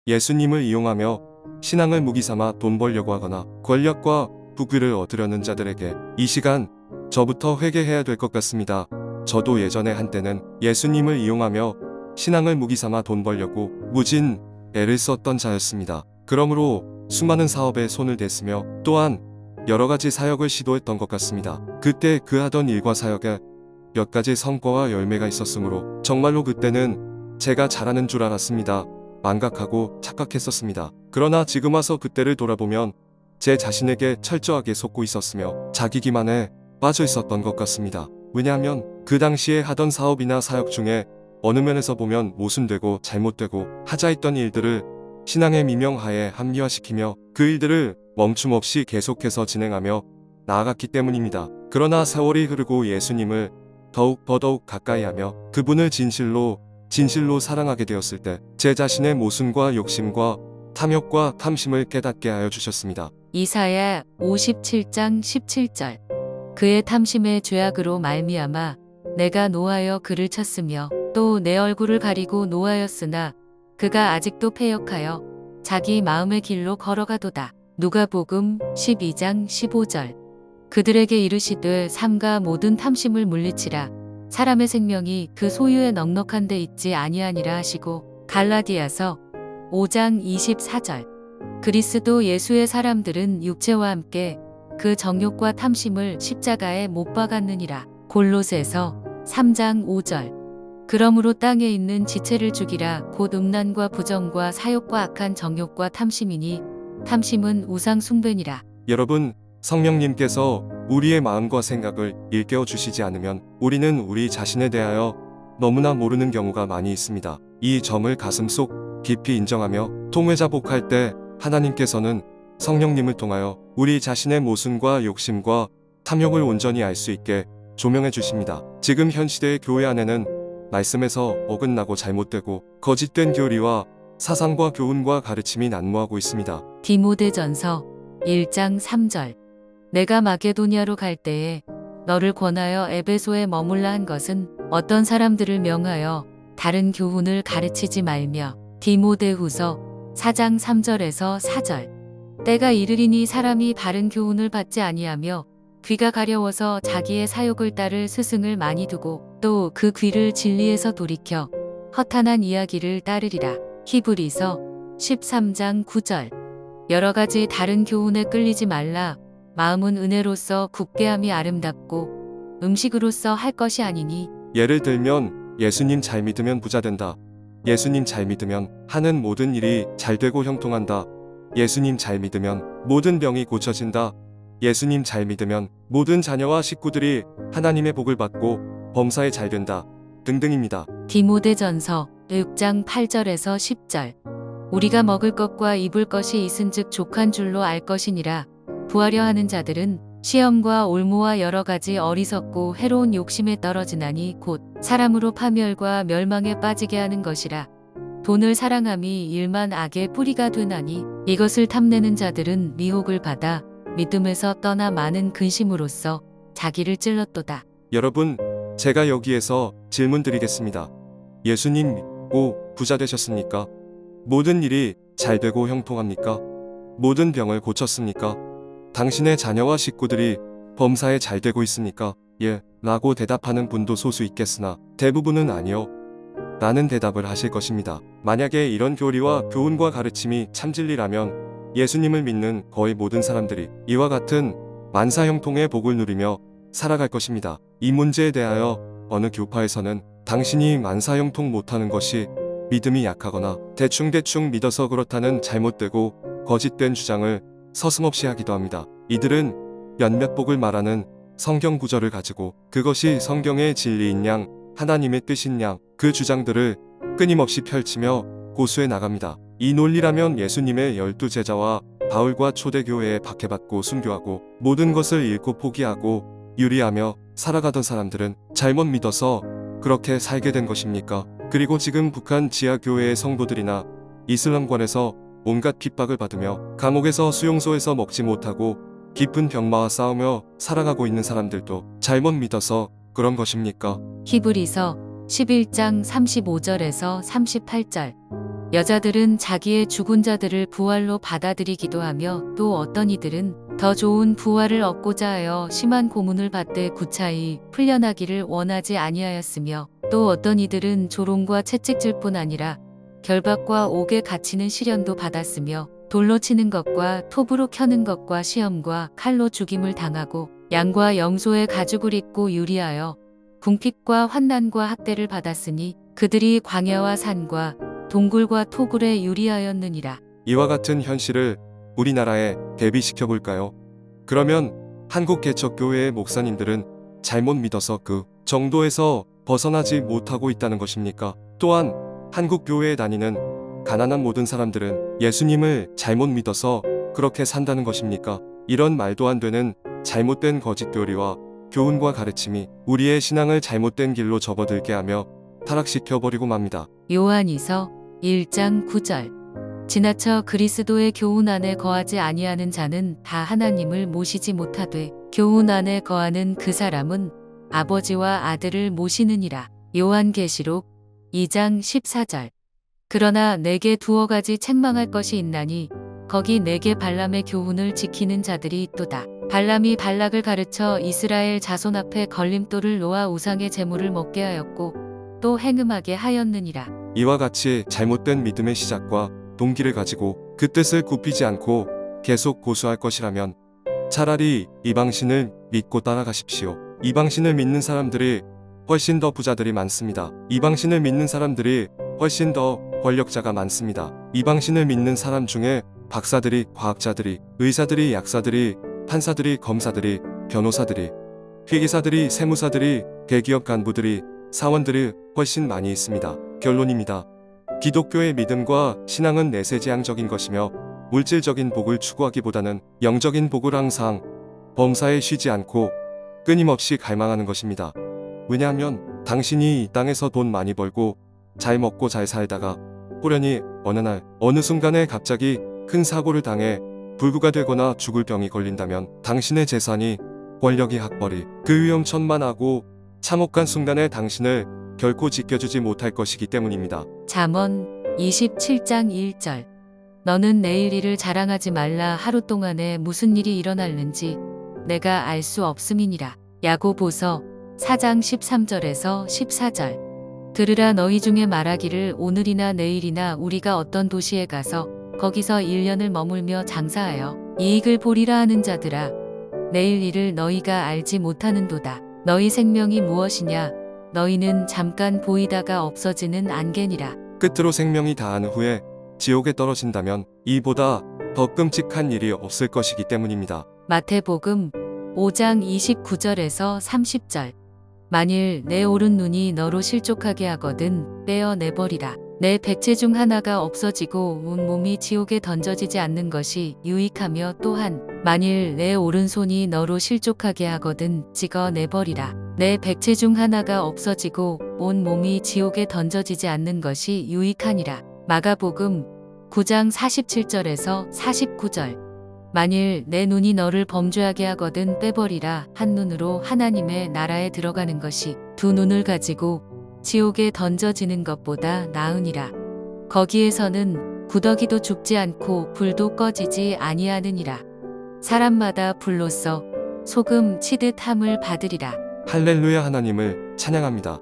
예수님을 이용하며 신앙을 무기 삼아 돈 벌려고 하거나 권력과 부귀를 얻으려는 자들에게 이 시간 저부터 회개해야 될 것 같습니다. 저도 예전에 한때는 예수님을 이용하며 신앙을 무기 삼아 돈 벌려고 무진 애를 썼던 자였습니다. 그러므로 수많은 사업에 손을 댔으며 또한 여러 가지 사역을 시도했던 것 같습니다. 그때 그 하던 일과 사역에 몇 가지 성과와 열매가 있었으므로 정말로 그때는 제가 잘하는 줄 알았습니다. 망각하고 착각했었습니다. 그러나 지금 와서 그때를 돌아보면 제 자신에게 철저하게 속고 있었으며 자기 기만에 빠져 있었던 것 같습니다. 왜냐하면 그 당시에 하던 사업이나 사역 중에 어느 면에서 보면 모순되고 잘못되고 하자 했던 일들을 신앙의 미명하에 합리화시키며 그 일들을 멈춤 없이 계속해서 진행하며 나아갔기 때문입니다. 그러나 세월이 흐르고 예수님을 더욱 가까이하며 그분을 진실로 사랑하게 되었을 때 제 자신의 모순과 욕심과 탐욕과 탐심을 깨닫게 하여 주셨습니다. 이사야 57장 17절. 그의 탐심의 죄악으로 말미암아 내가 노하여 그를 쳤으며 또 내 얼굴을 가리고 노하였으나 그가 아직도 패역하여 자기 마음의 길로 걸어가도다. 누가복음 12장 15절. 그들에게 이르시되 삼가 모든 탐심을 물리치라. 사람의 생명이 그 소유에 넉넉한 데 있지 아니하니라 하시고 갈라디아서 5장 24절. 그리스도 예수의 사람들은 육체와 함께 그 정욕과 탐심을 십자가에 못 박았느니라. 골로새서 3장 5절. 그러므로 땅에 있는 지체를 죽이라. 곧 음란과 부정과 사욕과 악한 정욕과 탐심이니 탐심은 우상 숭배니라. 여러분, 성령님께서 우리의 마음과 생각을 일깨워 주시지 않으면 우리는 우리 자신에 대하여 너무나 모르는 경우가 많이 있습니다. 이 점을 가슴속 깊이 인정하며 통회자복할 때 하나님께서는 성령님을 통하여 우리 자신의 모순과 욕심과 탐욕을 온전히 알 수 있게 조명해 주십니다. 지금 현 시대의 교회 안에는 말씀에서 어긋나고 잘못되고 거짓된 교리와 사상과 교훈과 가르침이 난무하고 있습니다. 디모데전서 1장 3절. 내가 마게도냐로 갈 때에 너를 권하여 에베소에 머물라 한 것은 어떤 사람들을 명하여 다른 교훈을 가르치지 말며. 디모데후서 4장 3절에서 4절. 때가 이르리니 사람이 바른 교훈을 받지 아니하며 귀가 가려워서 자기의 사욕을 따를 스승을 많이 두고 또 그 귀를 진리에서 돌이켜 허탄한 이야기를 따르리라. 히브리서 13장 9절. 여러 가지 다른 교훈에 끌리지 말라. 마음은 은혜로서 굳게함이 아름답고 음식으로서 할 것이 아니니. 예를 들면 예수님 잘 믿으면 부자 된다. 예수님 잘 믿으면 하는 모든 일이 잘 되고 형통한다. 예수님 잘 믿으면 모든 병이 고쳐진다. 예수님 잘 믿으면 모든 자녀와 식구들이 하나님의 복을 받고 범사에 잘 된다. 등등입니다. 디모데전서 6장 8절에서 10절. 우리가 먹을 것과 입을 것이 있은즉 족한 줄로 알 것이니라. 부하려 하는 자들은 시험과 올무와 여러 가지 어리석고 해로운 욕심에 떨어지나니 곧 사람으로 파멸과 멸망에 빠지게 하는 것이라. 돈을 사랑함이 일만 악의 뿌리가 되나니 이것을 탐내는 자들은 미혹을 받아 믿음에서 떠나 많은 근심으로써 자기를 찔렀도다. 여러분, 제가 여기에서 질문 드리겠습니다. 예수님 믿고 부자 되셨습니까? 모든 일이 잘 되고 형통합니까? 모든 병을 고쳤습니까? 당신의 자녀와 식구들이 범사에 잘 되고 있습니까? 예, 라고 대답하는 분도 소수 있겠으나 대부분은 아니요 라는 대답을 하실 것입니다. 만약에 이런 교리와 교훈과 가르침이 참진리라면 예수님을 믿는 거의 모든 사람들이 이와 같은 만사형통의 복을 누리며 살아갈 것입니다. 이 문제에 대하여 어느 교파에서는 당신이 만사형통 못하는 것이 믿음이 약하거나 대충 믿어서 그렇다는 잘못되고 거짓된 주장을 서슴없이 하기도 합니다. 이들은 몇몇 복을 말하는 성경 구절을 가지고 그것이 성경의 진리인 양 하나님의 뜻인 양 그 주장들을 끊임없이 펼치며 고수해 나갑니다. 이 논리라면 예수님의 12제자와 바울과 초대교회에 박해받고 순교하고 모든 것을 잃고 포기하고 유리하며 살아가던 사람들은 잘못 믿어서 그렇게 살게 된 것입니까? 그리고 지금 북한 지하교회의 성도들이나 이슬람권에서 온갖 핍박을 받으며 감옥에서 수용소에서 먹지 못하고 깊은 병마와 싸우며 살아가고 있는 사람들도 잘못 믿어서 그런 것입니까? 히브리서 11장 35절에서 38절. 여자들은 자기의 죽은 자들을 부활로 받아들이기도 하며 또 어떤 이들은 더 좋은 부활을 얻고자 하여 심한 고문을 받되 구차히 풀려나기를 원하지 아니하였으며 또 어떤 이들은 조롱과 채찍질 뿐 아니라 결박과 옥에 갇히는 시련도 받았으며 돌로 치는 것과 톱으로 켜는 것과 시험과 칼로 죽임을 당하고 양과 염소의 가죽을 입고 유리하여 궁핍과 환난과 학대를 받았으니 그들이 광야와 산과 동굴과 토굴에 유리하였느니라. 이와 같은 현실을 우리나라에 대비시켜 볼까요? 그러면 한국 개척교회의 목사님들은 잘못 믿어서 그 정도에서 벗어나지 못하고 있다는 것입니까? 또한 한국 교회에 다니는 가난한 모든 사람들은 예수님을 잘못 믿어서 그렇게 산다는 것입니까? 이런 말도 안 되는 잘못된 거짓 교리와 교훈과 가르침이 우리의 신앙을 잘못된 길로 접어들게 하며 타락시켜 버리고 맙니다. 요한이서 1장 9절. 지나쳐 그리스도의 교훈 안에 거하지 아니하는 자는 다 하나님을 모시지 못하되 교훈 안에 거하는 그 사람은 아버지와 아들을 모시느니라. 요한계시록 2장 14절. 그러나 내게 두어 가지 책망할 것이 있나니 거기 내게 발람의 교훈을 지키는 자들이 있도다. 발람이 발락을 가르쳐 이스라엘 자손 앞에 걸림돌을 놓아 우상의 제물을 먹게 하였고 또 행음하게 하였느니라. 이와 같이 잘못된 믿음의 시작과 동기를 가지고 그 뜻을 굽히지 않고 계속 고수할 것이라면 차라리 이방신을 믿고 따라가십시오. 이방신을 믿는 사람들이 훨씬 더 부자들이 많습니다. 이방신을 믿는 사람들이 훨씬 더 권력자가 많습니다. 이방신을 믿는 사람 중에 박사들이, 과학자들이, 의사들이, 약사들이, 판사들이, 검사들이, 변호사들이, 회계사들이, 세무사들이, 대기업 간부들이, 사원들이 훨씬 많이 있습니다. 결론입니다. 기독교의 믿음과 신앙은 내세지향적인 것이며 물질적인 복을 추구하기보다는 영적인 복을 항상 범사에 쉬지 않고 끊임없이 갈망하는 것입니다. 왜냐하면 당신이 이 땅에서 돈 많이 벌고 잘 먹고 잘 살다가 호련히 어느 날 어느 순간에 갑자기 큰 사고를 당해 불구가 되거나 죽을 병이 걸린다면 당신의 재산이, 권력이, 학벌이 그 위험천만하고 참혹한 순간에 당신을 결코 지켜주지 못할 것이기 때문입니다. 잠언 27장 1절. 너는 내일 일을 자랑하지 말라. 하루 동안에 무슨 일이 일어날는지 내가 알 수 없음이니라. 야고보서 4장 13절에서 14절. 들으라. 너희 중에 말하기를 오늘이나 내일이나 우리가 어떤 도시에 가서 거기서 1년을 머물며 장사하여 이익을 보리라 하는 자들아, 내일 일을 너희가 알지 못하는도다. 너희 생명이 무엇이냐? 너희는 잠깐 보이다가 없어지는 안개니라. 끝으로 생명이 다한 후에 지옥에 떨어진다면 이보다 더 끔찍한 일이 없을 것이기 때문입니다. 마태복음 5장 29절에서 30절. 만일 내 오른 눈이 너로 실족하게 하거든 떼어내버리라. 내 백체 중 하나가 없어지고 온 몸이 지옥에 던져지지 않는 것이 유익하며 또한 만일 내 오른손이 너로 실족하게 하거든 찍어내버리라. 내 백체 중 하나가 없어지고 온 몸이 지옥에 던져지지 않는 것이 유익하니라. 마가복음 9장 47절에서 49절. 만일 내 눈이 너를 범죄하게 하거든 빼버리라. 한 눈으로 하나님의 나라에 들어가는 것이 두 눈을 가지고 지옥에 던져지는 것보다 나으니라. 거기에서는 구더기도 죽지 않고 불도 꺼지지 아니하느니라. 사람마다 불로써 소금 치듯 함을 받으리라. 할렐루야. 하나님을 찬양합니다.